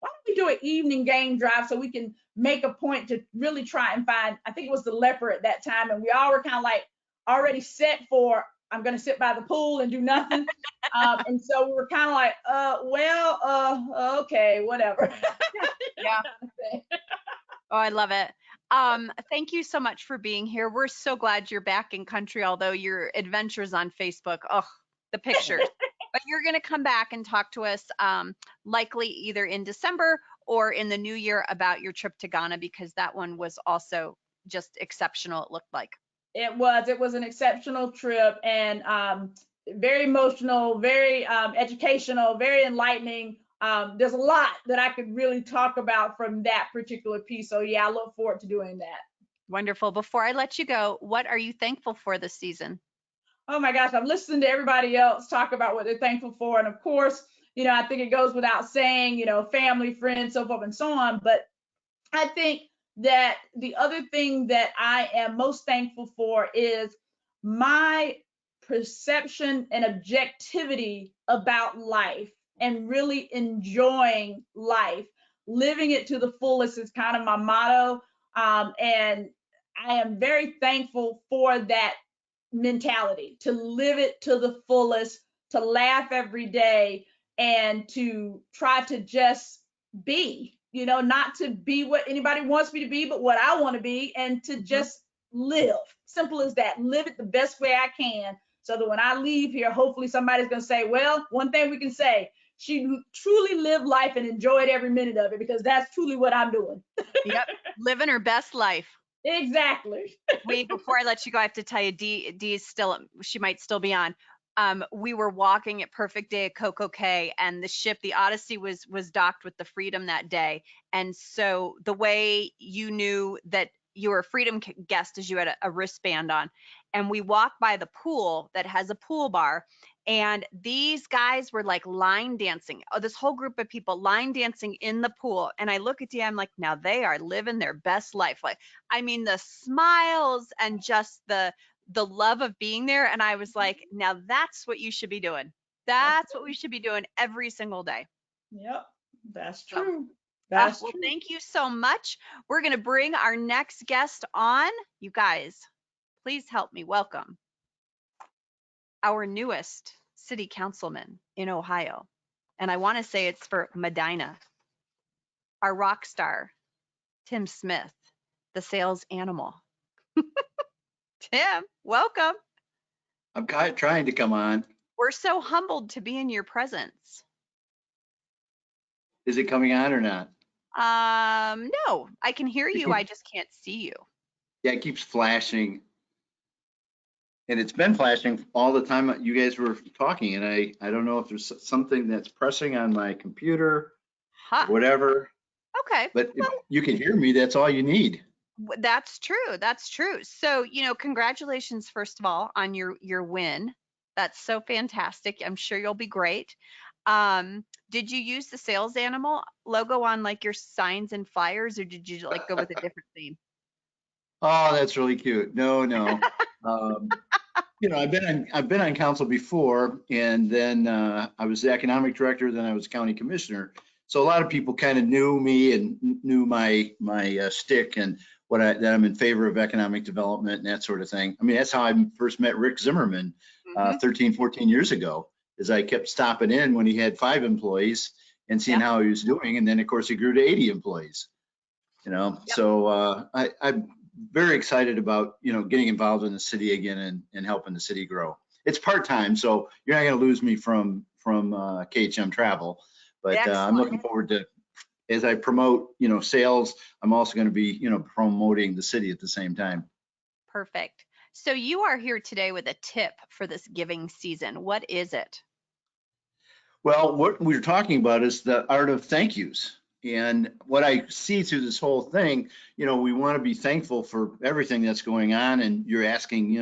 why don't we do an evening game drive so we can make a point to really try and find, I think it was the leopard at that time. And we all were kind of like already set for, I'm going to sit by the pool and do nothing. And so we were kind of like, okay, whatever. Yeah. Oh, I love it. Thank you so much for being here. We're so glad you're back in country, although your adventures on Facebook, the pictures. But you're going to come back and talk to us likely either in December or in the new year about your trip to Ghana, because that one was also just exceptional, it looked like. It was an exceptional trip, and very emotional, very educational, very enlightening. There's a lot that I could really talk about from that particular piece. So yeah, I look forward to doing that. Wonderful. Before I let you go, what are you thankful for this season? Oh my gosh, I'm listening to everybody else talk about what they're thankful for. And of course, I think it goes without saying, family, friends, so forth and so on. But I think that the other thing that I am most thankful for is my perception and objectivity about life and really enjoying life. Living it to the fullest is kind of my motto. And I am very thankful for that mentality, to live it to the fullest, to laugh every day, and to try to just be, not to be what anybody wants me to be, but what I want to be, and to just live. Simple as that. Live it the best way I can, so that when I leave here, hopefully somebody's going to say, well, one thing we can say, she truly lived life and enjoyed every minute of it, because that's truly what I'm doing. Yep, living her best life. Exactly. Before I let you go, I have to tell you, Dee is still, she might still be on. We were walking at Perfect Day at Coco Cay, and the ship, the Odyssey, was docked with the Freedom that day. And so the way you knew that you were a Freedom guest is you had a wristband on. And we walked by the pool that has a pool bar, and these guys were like line dancing. Oh, this whole group of people line dancing in the pool. And I look at Dee, I'm like, now they are living their best life. Like, I mean, the smiles and just the love of being there. And I was like, now that's what you should be doing. That's what we should be doing every single day. Yep, that's true. Well, thank you so much. We're going to bring our next guest on. You guys, please help me welcome our newest city councilman in Ohio. And I want to say it's for Medina, our rock star, Tim Smith, the sales animal. Tim, welcome. I'm trying to come on. We're so humbled to be in your presence. Is it coming on or not? No, I can hear you. I just can't see you. Yeah, it keeps flashing. And it's been flashing all the time you guys were talking. And I don't know if there's something that's pressing on my computer, or whatever. Okay. But if you can hear me, that's all you need. That's true. That's true. So, congratulations, first of all, on your win. That's so fantastic. I'm sure you'll be great. Did you use the sales animal logo on like your signs and flyers, or did you like go with a different theme? Oh, that's really cute. No. I've been on council before, and then I was the economic director, then I was county commissioner. So a lot of people kind of knew me and knew my stick and that I'm in favor of economic development and that sort of thing. I mean, that's how I first met Rick Zimmerman 13, 14 years ago, is I kept stopping in when he had 5 employees and seeing how he was doing. And then of course he grew to 80 employees, So I'm very excited about, getting involved in the city again and helping the city grow. It's part-time, so you're not going to lose me from KHM Travel, but I'm looking forward to, as I promote, sales, I'm also going to be, promoting the city at the same time. Perfect. So you are here today with a tip for this giving season. What is it? Well, what we're talking about is the art of thank yous. And what I see through this whole thing, we want to be thankful for everything that's going on. And you're asking,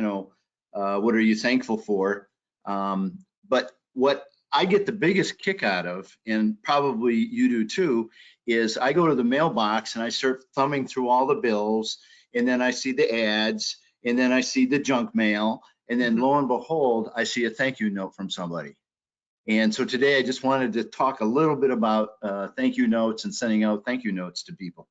what are you thankful for? But what I get the biggest kick out of, and probably you do too, is I go to the mailbox and I start thumbing through all the bills, and then I see the ads, and then I see the junk mail, and then lo and behold, I see a thank you note from somebody. And so today I just wanted to talk a little bit about thank you notes and sending out thank you notes to people.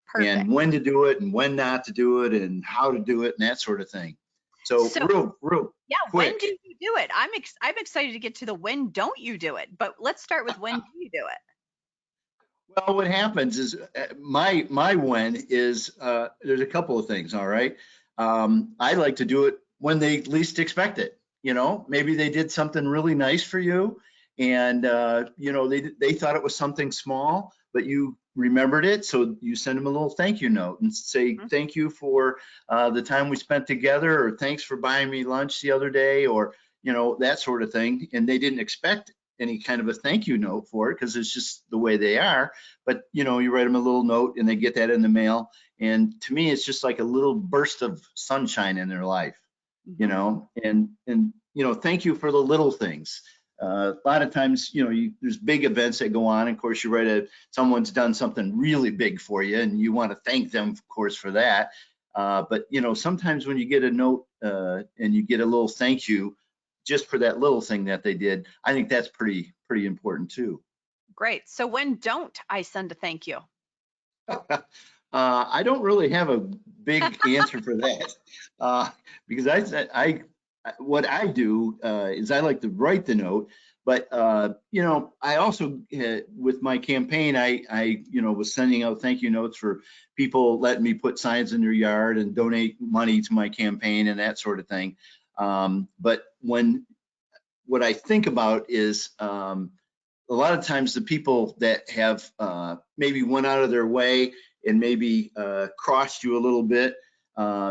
Perfect. And when to do it and when not to do it and how to do it and that sort of thing. So real quick. When do you do it? I'm excited to get to the when don't you do it, but let's start with when do you do it? Well, what happens is my when is there's a couple of things. All right. I like to do it when they least expect it. Maybe they did something really nice for you, and they thought it was something small, but you remembered it, so you send them a little thank you note and say thank you for the time we spent together, or thanks for buying me lunch the other day, or that sort of thing. And they didn't expect any kind of a thank you note for it because it's just the way they are. But you write them a little note and they get that in the mail, and to me it's just like a little burst of sunshine in their life. And thank you for the little things. A lot of times, there's big events that go on. Of course, you write someone's done something really big for you, and you want to thank them, of course, for that. But sometimes when you get a note and you get a little thank you, just for that little thing that they did, I think that's pretty important too. Great. So when don't I send a thank you? I don't really have a big answer for that, because what I do is I like to write the note, but you know, I also with my campaign, I you know, was sending out thank you notes for people letting me put signs in their yard and donate money to my campaign and that sort of thing. But what I think about is a lot of times the people that have maybe went out of their way and maybe crossed you a little bit,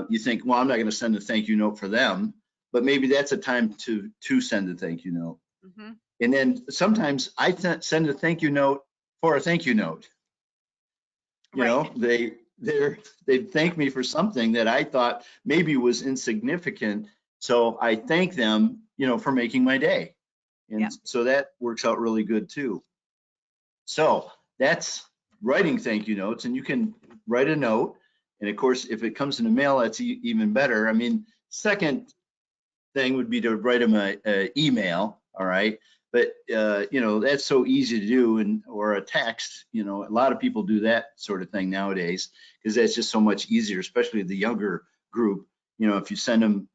you think, well, I'm not going to send a thank you note for them, but maybe that's a time to send a thank you note. Mm-hmm. And then sometimes I send a thank you note for a thank you note. You know, they thank me for something that I thought maybe was insignificant, so I thank them, you know, for making my day. And so that works out really good too. So that's writing thank you notes, and you can write a note. And of course, if it comes in the mail, that's even better. I mean, second thing would be to write them an email, all right? But you know, that's so easy to do, or a text. You know, a lot of people do that sort of thing nowadays because that's just so much easier, especially the younger group. You know, if you send them,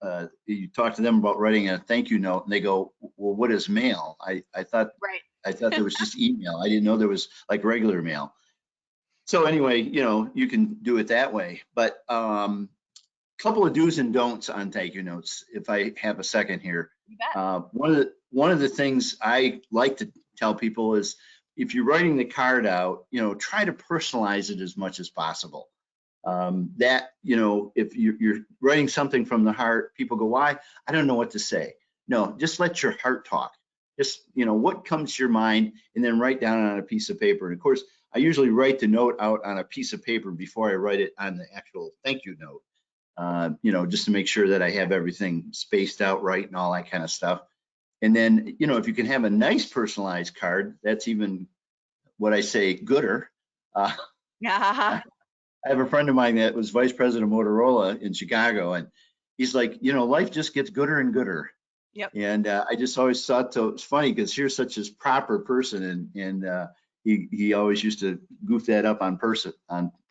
you talk to them about writing a thank you note, and they go, "Well, what is mail?" I thought there was just email. I didn't know there was like regular mail. So anyway, you know, you can do it that way. But couple of do's and don'ts on thank you notes, if I have a second here. One of the things I like to tell people is, if you're writing the card out, you know, try to personalize it as much as possible. That, you know, if you're writing something from the heart, people go, why? I don't know what to say. No, just let your heart talk. Just, you know, what comes to your mind, and then write down on a piece of paper. And of course, I usually write the note out on a piece of paper before I write it on the actual thank you note. You know, just to make sure that I have everything spaced out right and all that kind of stuff. And then, you know, if you can have a nice personalized card, that's even, what I say, gooder. I have a friend of mine that was vice president of Motorola in Chicago, and he's like, you know, life just gets gooder and gooder. Yep. And I just always thought, so it's funny because here's such a proper person, and he always used to goof that up on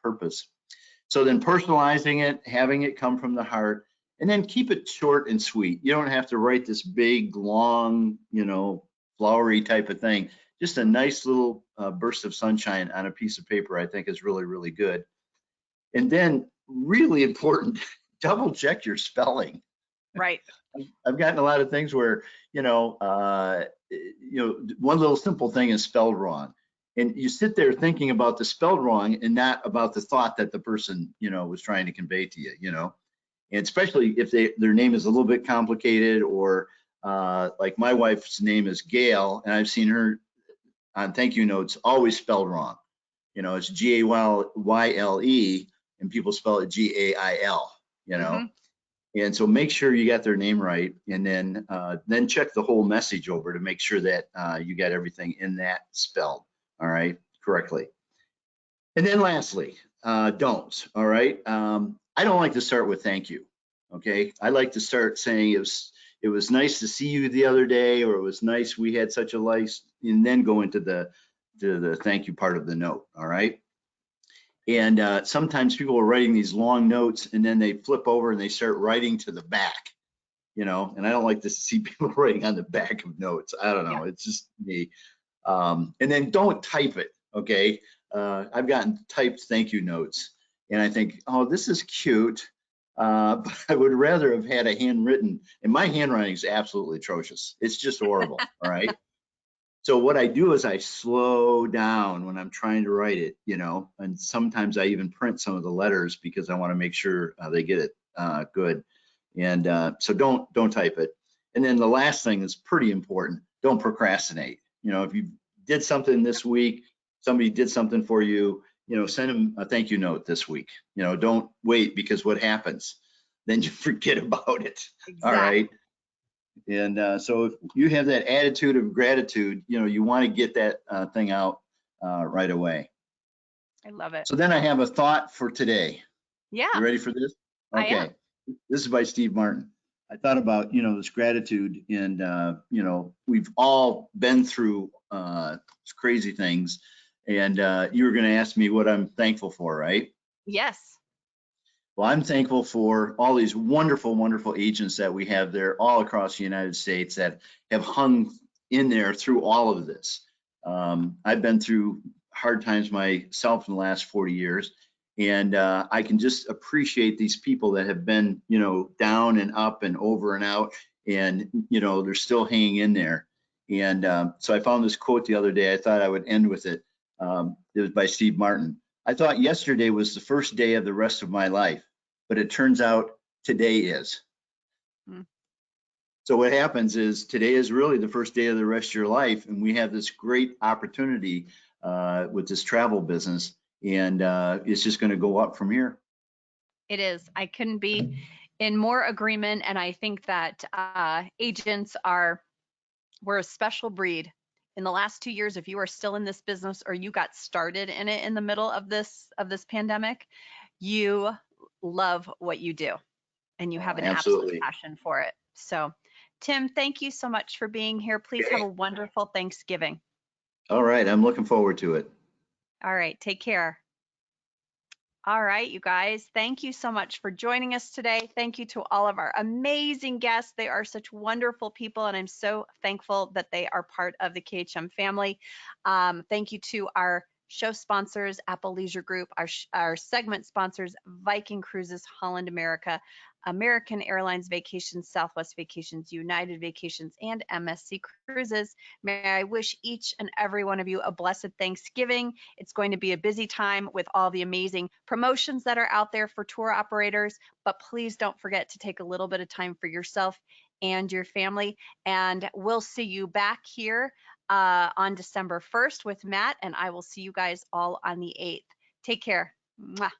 purpose. So then personalizing it, having it come from the heart, and then keep it short and sweet. You don't have to write this big, long, you know, flowery type of thing. Just a nice little burst of sunshine on a piece of paper, I think, is really, really good. And then, really important, double check your spelling. Right. I've gotten a lot of things where, you know, one little simple thing is spelled wrong. And you sit there thinking about the spelled wrong and not about the thought that the person, you know, was trying to convey to you, you know. And especially if their name is a little bit complicated, or like my wife's name is Gail, and I've seen her on thank you notes always spelled wrong. You know, it's Gayle, and people spell it Gail, you know. Mm-hmm. And so make sure you got their name right, and then check the whole message over to make sure that you got everything in that spelled, all right, correctly. And then lastly, don'ts, all right. I don't like to start with thank you, okay. I like to start saying it was nice to see you the other day, or it was nice we had such a nice, and then go into the thank you part of the note, all right. And sometimes people are writing these long notes, and then they flip over and they start writing to the back, you know, and I don't like to see people writing on the back of notes. I don't know, it's just me. And then don't type it, okay? I've gotten typed thank you notes, and I think, oh, this is cute, but I would rather have had a handwritten, and my handwriting is absolutely atrocious. It's just horrible, all right? So what I do is I slow down when I'm trying to write it, you know, and sometimes I even print some of the letters because I want to make sure they get it good. And so don't type it. And then the last thing is pretty important: don't procrastinate. You know, if you did something this week, somebody did something for you, you know, send them a thank you note this week. You know, don't wait, because what happens? Then you forget about it. Exactly. All right. And so if you have that attitude of gratitude, you know, you want to get that thing out right away. I love it. So then I have a thought for today. Yeah. You ready for this? Okay. I am. This is by Steve Martin. I thought about, this gratitude and, we've all been through crazy things. And you were going to ask me what I'm thankful for, right? Yes. Well, I'm thankful for all these wonderful, wonderful agents that we have there all across the United States that have hung in there through all of this. I've been through hard times myself in the last 40 years. And I can just appreciate these people that have been, down and up and over and out, and, they're still hanging in there. And so I found this quote the other day. I thought I would end with it. It was by Steve Martin. I thought yesterday was the first day of the rest of my life, but it turns out today is. Hmm. So what happens is today is really the first day of the rest of your life. And we have this great opportunity with this travel business. And it's just going to go up from here. It is. I couldn't be in more agreement. And I think that agents we're a special breed. In the last 2 years, if you are still in this business or you got started in it in the middle of this pandemic, you love what you do and you have an absolute passion for it. So, Tim, thank you so much for being here. Please have a wonderful Thanksgiving. All right. I'm looking forward to it. All right. Take care. All right, you guys, thank you so much for joining us today. Thank you to all of our amazing guests. They are such wonderful people, and I'm so thankful that they are part of the KHM family. Thank you to our show sponsors, Apple Leisure Group, our segment sponsors, Viking Cruises, Holland America, American Airlines Vacations, Southwest Vacations, United Vacations, and MSC Cruises. May I wish each and every one of you a blessed Thanksgiving. It's going to be a busy time with all the amazing promotions that are out there for tour operators, but please don't forget to take a little bit of time for yourself and your family. And we'll see you back here on December 1st with Matt, and I will see you guys all on the 8th. Take care. Mwah.